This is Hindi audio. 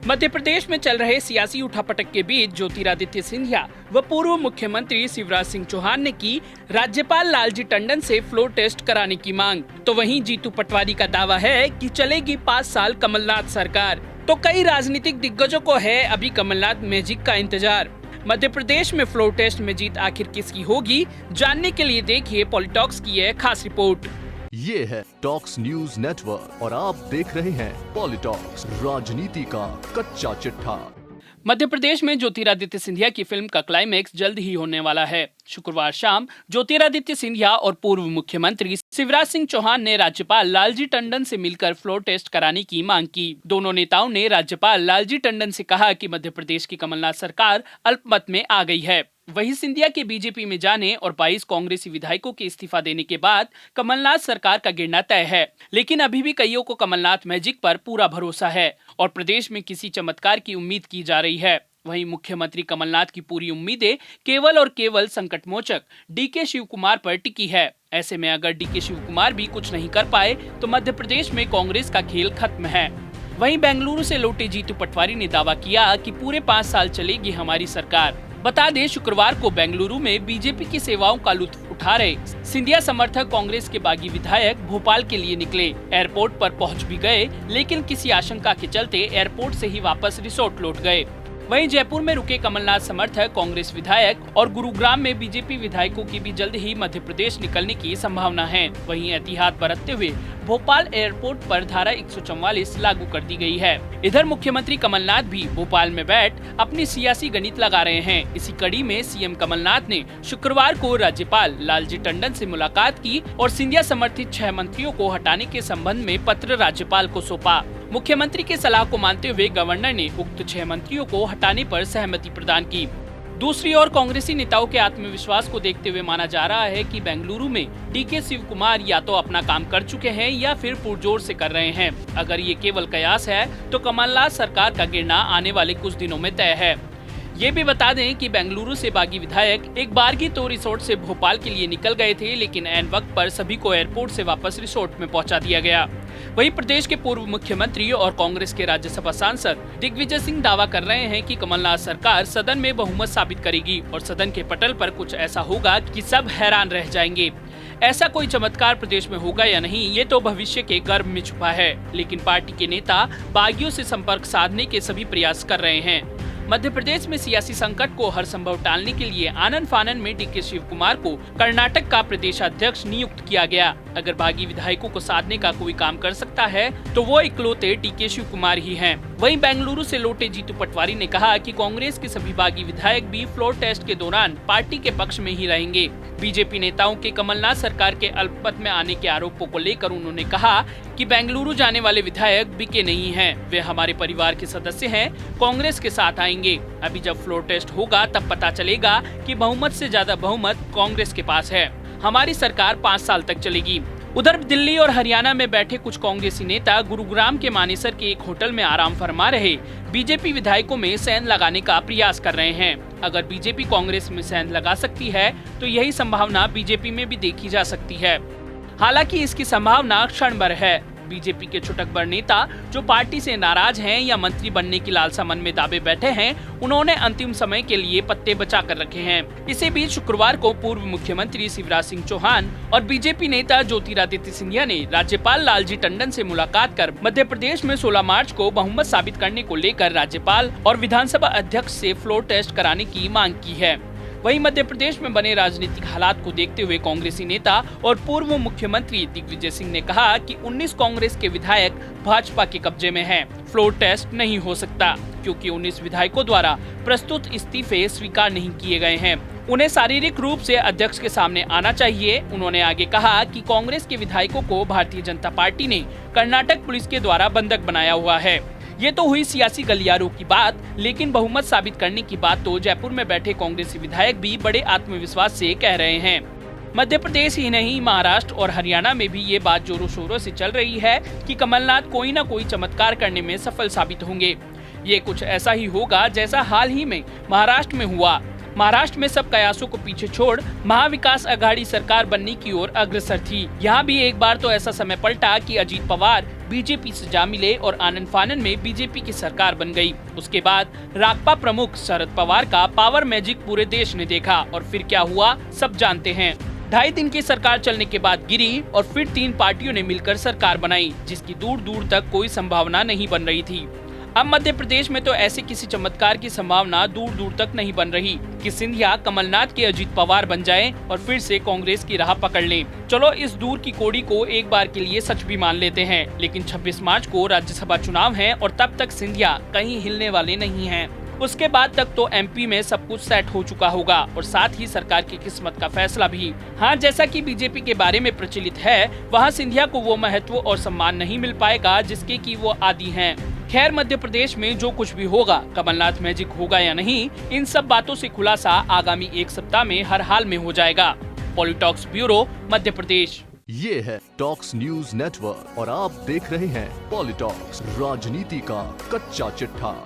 मध्य प्रदेश में चल रहे सियासी उठापटक के बीच ज्योतिरादित्य सिंधिया व पूर्व मुख्यमंत्री शिवराज सिंह चौहान ने की राज्यपाल लालजी टंडन से फ्लोर टेस्ट कराने की मांग। तो वहीं जीतू पटवारी का दावा है कि चलेगी 5 साल कमलनाथ सरकार। तो कई राजनीतिक दिग्गजों को है अभी कमलनाथ मैजिक का इंतजार। मध्य प्रदेश में फ्लोर टेस्ट में जीत आखिर किसकी होगी, जानने के लिए देखिए पॉलिटॉक्स की यह खास रिपोर्ट। ये है टॉक्स न्यूज नेटवर्क और आप देख रहे हैं पॉलिटॉक्स, राजनीति का कच्चा चिट्ठा। मध्य प्रदेश में ज्योतिरादित्य सिंधिया की फिल्म का क्लाइमेक्स जल्द ही होने वाला है। शुक्रवार शाम ज्योतिरादित्य सिंधिया और पूर्व मुख्यमंत्री शिवराज सिंह चौहान ने राज्यपाल लालजी टंडन से मिलकर फ्लोर टेस्ट कराने की मांग की। दोनों नेताओं ने राज्यपाल लालजी टंडन से कहा कि मध्य प्रदेश की कमलनाथ सरकार अल्पमत में आ गई है। वहीं सिंधिया के बीजेपी में जाने और 22 कांग्रेसी विधायकों के इस्तीफा देने के बाद कमलनाथ सरकार का गिरना तय है, लेकिन अभी भी कईयों को कमलनाथ मैजिक पर पूरा भरोसा है और प्रदेश में किसी चमत्कार की उम्मीद की जा रही है। वहीं मुख्यमंत्री कमलनाथ की पूरी उम्मीदें केवल और केवल संकटमोचक डीके शिव कुमार पर टिकी है। ऐसे में अगर डीके शिव कुमार भी कुछ नहीं कर पाए तो मध्य प्रदेश में कांग्रेस का खेल खत्म है। वहीं बेंगलुरु से लौटे जीतू पटवारी ने दावा किया कि पूरे 5 साल चलेगी हमारी सरकार। बता दें, शुक्रवार को बेंगलुरु में बीजेपी की सेवाओं का लुत्फ उठा रहे सिंधिया समर्थक कांग्रेस के बागी विधायक भोपाल के लिए निकले। एयरपोर्ट पर पहुंच भी गए, लेकिन किसी आशंका के चलते एयरपोर्ट से ही वापस रिसोर्ट लौट गए। वहीं जयपुर में रुके कमलनाथ समर्थक कांग्रेस विधायक और गुरुग्राम में बीजेपी विधायकों की भी जल्द ही मध्य प्रदेश निकलने की संभावना है। वहीं एहतियात बरतते हुए भोपाल एयरपोर्ट पर धारा 144 लागू कर दी गई है। इधर मुख्यमंत्री कमलनाथ भी भोपाल में बैठ अपनी सियासी गणित लगा रहे हैं। इसी कड़ी में सीएम कमलनाथ ने शुक्रवार को राज्यपाल लालजी टंडन से मुलाकात की और सिंधिया समर्थित 6 मंत्रियों को हटाने के संबंध में पत्र राज्यपाल को सौंपा। मुख्यमंत्री के सलाह को मानते हुए गवर्नर ने उक्त 6 मंत्रियों को हटाने पर सहमति प्रदान की। दूसरी ओर कांग्रेसी नेताओं के आत्मविश्वास को देखते हुए माना जा रहा है कि बेंगलुरु में डीके शिव कुमार या तो अपना काम कर चुके हैं या फिर पुरजोर से कर रहे हैं। अगर ये केवल कयास है तो कमलनाथ सरकार का गिरना आने वाले कुछ दिनों में तय है। ये भी बता दें कि बेंगलुरु से बागी विधायक एक बारगी तो रिसोर्ट से भोपाल के लिए निकल गए थे, लेकिन ऐन वक्त पर सभी को एयरपोर्ट से वापस रिसोर्ट में पहुंचा दिया गया। वहीं प्रदेश के पूर्व मुख्यमंत्री और कांग्रेस के राज्यसभा सांसद दिग्विजय सिंह दावा कर रहे हैं कि कमलनाथ सरकार सदन में बहुमत साबित करेगी और सदन के पटल पर कुछ ऐसा होगा कि सब हैरान रह जाएंगे। ऐसा कोई चमत्कार प्रदेश में होगा या नहीं, ये तो भविष्य के गर्भ में छुपा है, लेकिन पार्टी के नेता बागियों से संपर्क साधने के सभी प्रयास कर रहे हैं। मध्य प्रदेश में सियासी संकट को हर संभव टालने के लिए आनन फानन में डीके शिव कुमार को कर्नाटक का प्रदेशाध्यक्ष नियुक्त किया गया। अगर बागी विधायकों को साधने का कोई काम कर सकता है तो वो इकलौते डीके शिव कुमार ही हैं। वहीं बेंगलुरु से लौटे जीतू पटवारी ने कहा कि कांग्रेस के सभी बागी विधायक भी फ्लोर टेस्ट के दौरान पार्टी के पक्ष में ही रहेंगे। बीजेपी नेताओं के कमलनाथ सरकार के अल्पमत में आने के आरोपों को लेकर उन्होंने कहा कि बेंगलुरु जाने वाले विधायक बिके नहीं हैं, वे हमारे परिवार के सदस्य हैं, कांग्रेस के साथ आएंगे। अभी जब फ्लोर टेस्ट होगा तब पता चलेगा कि बहुमत से ज्यादा बहुमत कांग्रेस के पास है। हमारी सरकार 5 साल तक चलेगी। उधर दिल्ली और हरियाणा में बैठे कुछ कांग्रेसी नेता गुरुग्राम के मानेसर के एक होटल में आराम फरमा रहे बीजेपी विधायकों में सेंध लगाने का प्रयास कर रहे हैं। अगर बीजेपी कांग्रेस में सेंध लगा सकती है तो यही संभावना बीजेपी में भी देखी जा सकती है। हालांकि इसकी संभावना क्षण भर है। बीजेपी के छुटकबर नेता जो पार्टी से नाराज हैं या मंत्री बनने की लालसा मन में दाबे बैठे हैं, उन्होंने अंतिम समय के लिए पत्ते बचा कर रखे हैं। इसी बीच शुक्रवार को पूर्व मुख्यमंत्री शिवराज सिंह चौहान और बीजेपी नेता ज्योतिरादित्य सिंधिया ने राज्यपाल लालजी टंडन से मुलाकात कर मध्य प्रदेश में 16 मार्च को बहुमत साबित करने को लेकर राज्यपाल और विधानसभा अध्यक्ष से फ्लोर टेस्ट कराने की मांग की है। वहीं मध्य प्रदेश में बने राजनीतिक हालात को देखते हुए कांग्रेसी नेता और पूर्व मुख्यमंत्री दिग्विजय सिंह ने कहा कि 19 कांग्रेस के विधायक भाजपा के कब्जे में हैं। फ्लोर टेस्ट नहीं हो सकता क्योंकि 19 विधायकों द्वारा प्रस्तुत इस्तीफे स्वीकार नहीं किए गए हैं। उन्हें शारीरिक रूप से अध्यक्ष के सामने आना चाहिए। उन्होंने आगे कहा कि कांग्रेस के विधायकों को भारतीय जनता पार्टी ने कर्नाटक पुलिस के द्वारा बंधक बनाया हुआ है। ये तो हुई सियासी गलियारों की बात, लेकिन बहुमत साबित करने की बात तो जयपुर में बैठे कांग्रेसी विधायक भी बड़े आत्मविश्वास से कह रहे हैं। मध्य प्रदेश ही नहीं, महाराष्ट्र और हरियाणा में भी ये बात जोरों शोरों से चल रही है कि कमलनाथ कोई न कोई चमत्कार करने में सफल साबित होंगे। ये कुछ ऐसा ही होगा जैसा हाल ही में महाराष्ट्र में हुआ। महाराष्ट्र में सब कयासों को पीछे छोड़ महाविकास आघाड़ी सरकार बनने की ओर अग्रसर थी। यहाँ भी एक बार तो ऐसा समय पलटा कि अजीत पवार बीजेपी से जा मिले और आनन फानन में बीजेपी की सरकार बन गई। उसके बाद राकपा प्रमुख शरद पवार का पावर मैजिक पूरे देश ने देखा और फिर क्या हुआ सब जानते हैं। 2.5 दिन की सरकार चलने के बाद गिरी और फिर 3 पार्टियों ने मिलकर सरकार बनाई, जिसकी दूर दूर तक कोई संभावना नहीं बन रही थी। अब मध्य प्रदेश में तो ऐसे किसी चमत्कार की संभावना दूर दूर तक नहीं बन रही कि सिंधिया कमलनाथ के अजीत पवार बन जाएं और फिर से कांग्रेस की राह पकड़ लें। चलो इस दूर की कोड़ी को एक बार के लिए सच भी मान लेते हैं, लेकिन 26 मार्च को राज्यसभा चुनाव है और तब तक सिंधिया कहीं हिलने वाले नहीं हैं। उसके बाद तक तो एमपी में सब कुछ सेट हो चुका होगा और साथ ही सरकार की किस्मत का फैसला भी। हाँ, जैसा कि बीजेपी के बारे में प्रचलित है, वहाँ सिंधिया को वो महत्व और सम्मान नहीं मिल पाएगा जिसके कि वो आदी हैं। खैर, मध्य प्रदेश में जो कुछ भी होगा, कमलनाथ मैजिक होगा या नहीं, इन सब बातों से खुलासा आगामी 1 सप्ताह में हर हाल में हो जाएगा। पॉलिटॉक्स ब्यूरो, मध्य प्रदेश। ये है टॉक्स न्यूज नेटवर्क और आप देख रहे हैं पॉलिटॉक्स, राजनीति का कच्चा चिट्ठा।